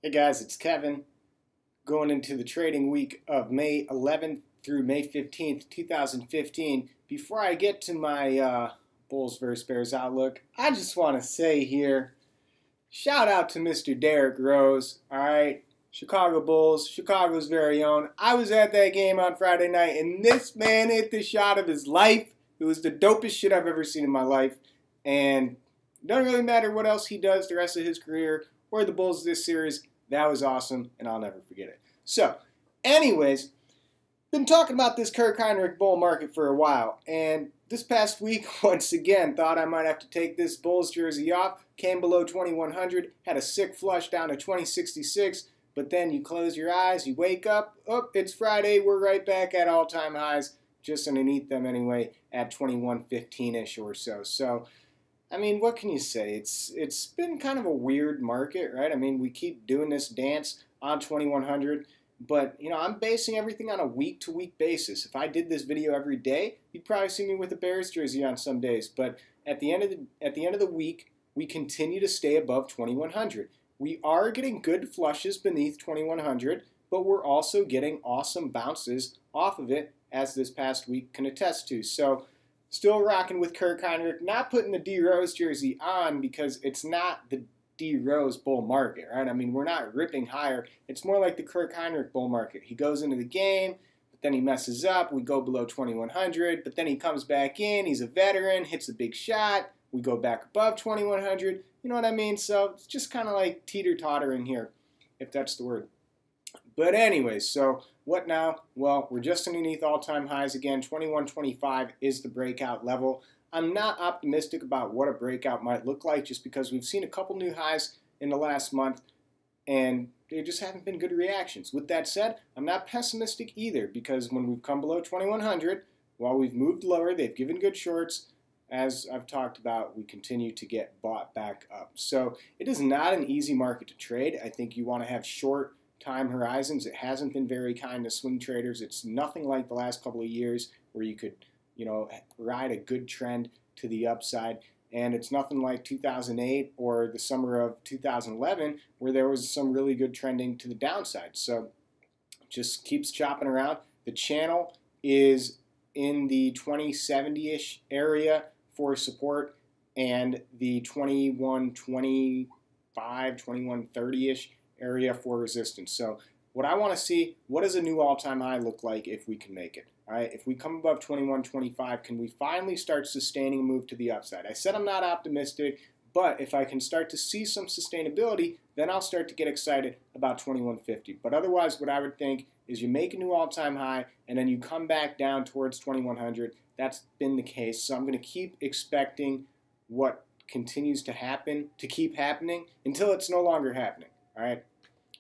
Hey guys, it's Kevin going into the trading week of May 11th through May 15th, 2015. Before I get to my Bulls vs. Bears outlook, I just want to say here, shout out to Mr. Derrick Rose, all right? Chicago Bulls, Chicago's very own. I was at that game on Friday night, and this man hit the shot of his life. It was the dopest shit I've ever seen in my life, and it doesn't really matter what else he does the rest of his career or the Bulls this series. That was awesome, and I'll never forget it. So, anyways, been talking about this Kirk Heinrich bull market for a while, and this past week, once again, thought I might have to take this Bulls jersey off. Came below 2100, had a sick flush down to 2066, but then you close your eyes, you wake up, oh, it's Friday, we're right back at all-time highs, just underneath them anyway, at 2115-ish or so. So, I mean, what can you say? It's been kind of a weird market, right? I mean, we keep doing this dance on 2100, but you know, I'm basing everything on a week-to-week basis. If I did this video every day, you'd probably see me with a Bears jersey on some days. But at the end of the week, we continue to stay above 2100. We are getting good flushes beneath 2100, but we're also getting awesome bounces off of it, as this past week can attest to. So, still rocking with Kirk Heinrich, not putting the D Rose jersey on because it's not the D Rose bull market, right? I mean, we're not ripping higher. It's more like the Kirk Heinrich bull market. He goes into the game, but then he messes up. We go below 2100, but then he comes back in. He's a veteran, hits a big shot. We go back above 2100. You know what I mean? So it's just kind of like teeter-tottering here, if that's the word. But anyways, so what now? Well, we're just underneath all-time highs again. 2125 is the breakout level. I'm not optimistic about what a breakout might look like just because we've seen a couple new highs in the last month and they just haven't been good reactions. With that said, I'm not pessimistic either because when we've come below 2100, while we've moved lower, they've given good shorts. As I've talked about, we continue to get bought back up. So it is not an easy market to trade. I think you want to have short time horizons. It hasn't been very kind to swing traders. It's nothing like the last couple of years where you could, you know, ride a good trend to the upside. And it's nothing like 2008 or the summer of 2011 where there was some really good trending to the downside. So just keeps chopping around. The channel is in the 2070-ish area for support and the 2125, 2130-ish area for resistance. So what I want to see, what does a new all-time high look like if we can make it? All right, if we come above 2125, can we finally start sustaining a move to the upside? I said I'm not optimistic, but if I can start to see some sustainability, then I'll start to get excited about 2150. But otherwise, what I would think is you make a new all-time high and then you come back down towards 2100. That's been the case. So I'm going to keep expecting what continues to happen to keep happening until it's no longer happening. All right.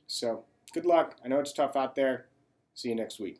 So good luck. I know it's tough out there. See you next week.